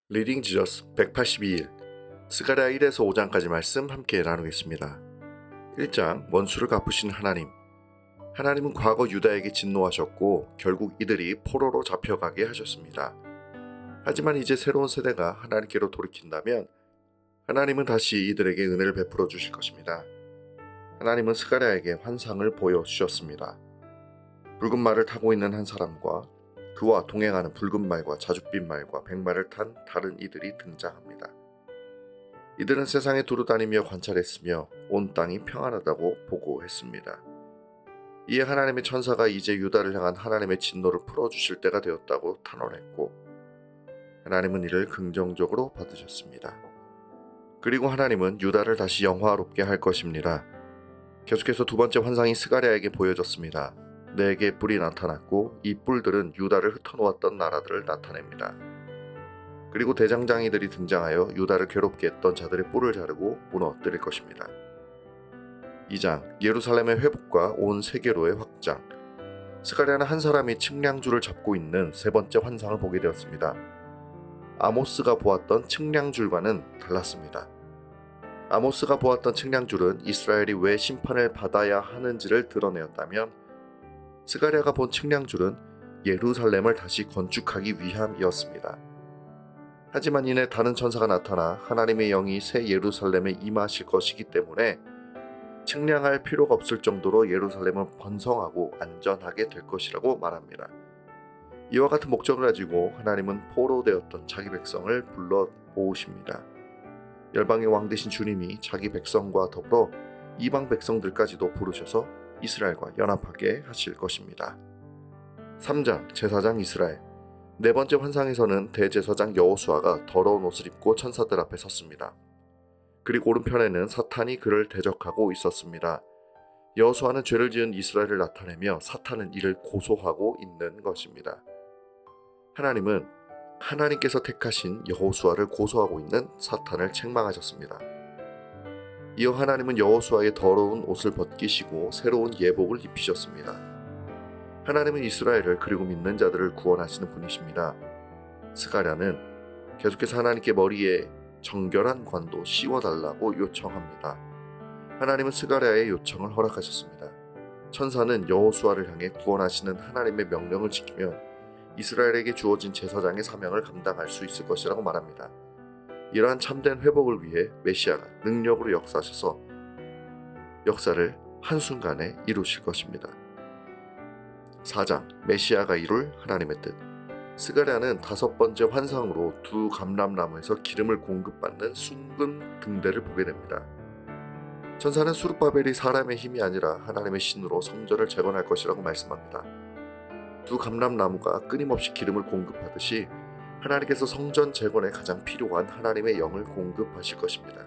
리딩 지저스 182일 스가랴 1에서 5장까지 말씀 함께 나누겠습니다. 1장 원수를 갚으신 하나님. 하나님은 과거 유다에게 진노하셨고 결국 이들이 포로로 잡혀가게 하셨습니다. 하지만 이제 새로운 세대가 하나님께로 돌이킨다면 하나님은 다시 이들에게 은혜를 베풀어 주실 것입니다. 하나님은 스가랴에게 환상을 보여주셨습니다. 붉은 말을 타고 있는 한 사람과 그와 동행하는 붉은 말과 자줏빛 말과 백말을 탄 다른 이들이 등장합니다. 이들은 세상에 두루다니며 관찰했으며 온 땅이 평안하다고 보고했습니다. 이에 하나님의 천사가 이제 유다를 향한 하나님의 진노를 풀어주실 때가 되었다고 탄원했고 하나님은 이를 긍정적으로 받으셨습니다. 그리고 하나님은 유다를 다시 영화롭게 할 것입니다. 계속해서 두 번째 환상이 스가랴에게 보여졌습니다. 내게 뿔이 나타났고 이 뿔들은 유다를 흩어놓았던 나라들을 나타냅니다. 그리고 대장장이들이 등장하여 유다를 괴롭게 했던 자들의 뿔을 자르고 무너뜨릴 것입니다. 2장 예루살렘의 회복과 온 세계로의 확장. 스가랴는 한 사람이 측량줄을 잡고 있는 세 번째 환상을 보게 되었습니다. 아모스가 보았던 측량줄과는 달랐습니다. 아모스가 보았던 측량줄은 이스라엘이 왜 심판을 받아야 하는지를 드러내었다면 스가랴가 본 측량줄은 예루살렘을 다시 건축하기 위함이었습니다. 하지만 이내 다른 천사가 나타나 하나님의 영이 새 예루살렘에 임하실 것이기 때문에 측량할 필요가 없을 정도로 예루살렘은 번성하고 안전하게 될 것이라고 말합니다. 이와 같은 목적을 가지고 하나님은 포로되었던 자기 백성을 불러 모으십니다. 열방의 왕 되신 주님이 자기 백성과 더불어 이방 백성들까지도 부르셔서 이스라엘과 연합하게 하실 것입니다. 3장 제사장 이스라엘. 네 번째 환상에서는 대제사장 여호수아가 더러운 옷을 입고 천사들 앞에 섰습니다. 그리고 오른편에는 사탄이 그를 대적하고 있었습니다. 여호수아는 죄를 지은 이스라엘을 나타내며 사탄은 이를 고소하고 있는 것입니다. 하나님은 하나님께서 택하신 여호수아를 고소하고 있는 사탄을 책망하셨습니다. 이어 하나님은 여호수아의 더러운 옷을 벗기시고 새로운 예복을 입히셨습니다. 하나님은 이스라엘을 그리고 믿는 자들을 구원하시는 분이십니다. 스가랴는 계속해서 하나님께 머리에 정결한 관도 씌워달라고 요청합니다. 하나님은 스가랴의 요청을 허락하셨습니다. 천사는 여호수아를 향해 구원하시는 하나님의 명령을 지키면 이스라엘에게 주어진 제사장의 사명을 감당할 수 있을 것이라고 말합니다. 이러한 참된 회복을 위해 메시아가 능력으로 역사하셔서 역사를 한순간에 이루실 것입니다. 4장 메시아가 이룰 하나님의 뜻. 스가랴는 다섯 번째 환상으로 두 감람나무에서 기름을 공급받는 숭금 등대를 보게 됩니다. 천사는 수룹바벨이 사람의 힘이 아니라 하나님의 신으로 성전을 재건할 것이라고 말씀합니다. 두 감람나무가 끊임없이 기름을 공급하듯이 하나님께서 성전 재건에 가장 필요한 하나님의 영을 공급하실 것입니다.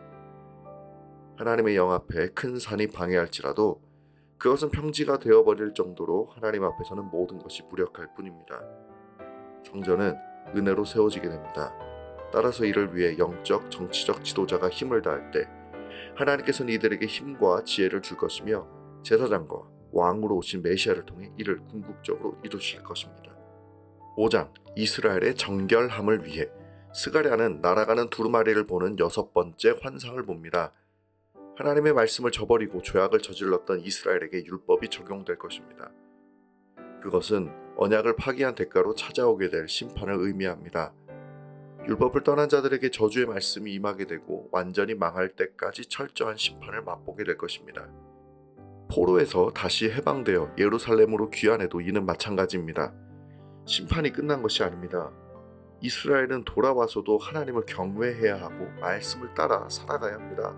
하나님의 영 앞에 큰 산이 방해할지라도 그것은 평지가 되어버릴 정도로 하나님 앞에서는 모든 것이 무력할 뿐입니다. 성전은 은혜로 세워지게 됩니다. 따라서 이를 위해 영적, 정치적 지도자가 힘을 다할 때 하나님께서는 이들에게 힘과 지혜를 줄 것이며 제사장과 왕으로 오신 메시아를 통해 이를 궁극적으로 이루실 것입니다. 5장 이스라엘의 정결함을 위해. 스가랴는 날아가는 두루마리를 보는 여섯 번째 환상을 봅니다. 하나님의 말씀을 저버리고 죄악을 저질렀던 이스라엘에게 율법이 적용될 것입니다. 그것은 언약을 파기한 대가로 찾아오게 될 심판을 의미합니다. 율법을 떠난 자들에게 저주의 말씀이 임하게 되고 완전히 망할 때까지 철저한 심판을 맛보게 될 것입니다. 포로에서 다시 해방되어 예루살렘으로 귀환해도 이는 마찬가지입니다. 심판이 끝난 것이 아닙니다. 이스라엘은 돌아와서도 하나님을 경외해야 하고 말씀을 따라 살아가야 합니다.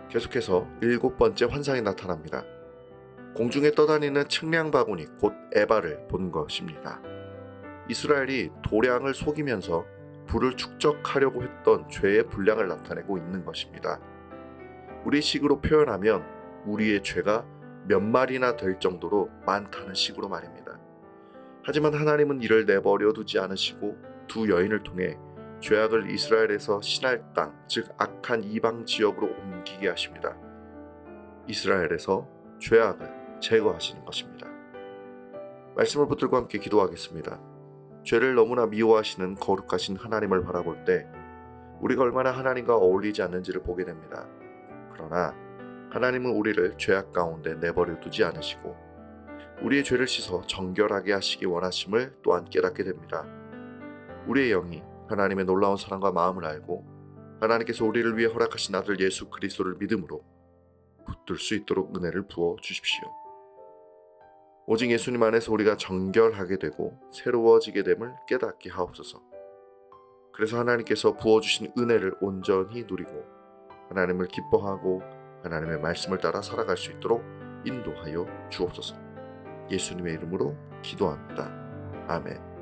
계속해서 일곱 번째 환상이 나타납니다. 공중에 떠다니는 측량 바구니 곧 에바를 본 것입니다. 이스라엘이 도량을 속이면서 불을 축적하려고 했던 죄의 분량을 나타내고 있는 것입니다. 우리식으로 표현하면 우리의 죄가 몇 마리나 될 정도로 많다는 식으로 말입니다. 하지만 하나님은 이를 내버려 두지 않으시고 두 여인을 통해 죄악을 이스라엘에서 신할 땅, 즉 악한 이방 지역으로 옮기게 하십니다. 이스라엘에서 죄악을 제거하시는 것입니다. 말씀을 붙들고 함께 기도하겠습니다. 죄를 너무나 미워하시는 거룩하신 하나님을 바라볼 때 우리가 얼마나 하나님과 어울리지 않는지를 보게 됩니다. 그러나 하나님은 우리를 죄악 가운데 내버려 두지 않으시고 우리의 죄를 씻어 정결하게 하시기 원하심을 또한 깨닫게 됩니다. 우리의 영이 하나님의 놀라운 사랑과 마음을 알고 하나님께서 우리를 위해 허락하신 아들 예수 그리스도를 믿음으로 붙들 수 있도록 은혜를 부어 주십시오. 오직 예수님 안에서 우리가 정결하게 되고 새로워지게 됨을 깨닫게 하옵소서. 그래서 하나님께서 부어주신 은혜를 온전히 누리고 하나님을 기뻐하고 하나님의 말씀을 따라 살아갈 수 있도록 인도하여 주옵소서. 예수님의 이름으로 기도합니다. 아멘.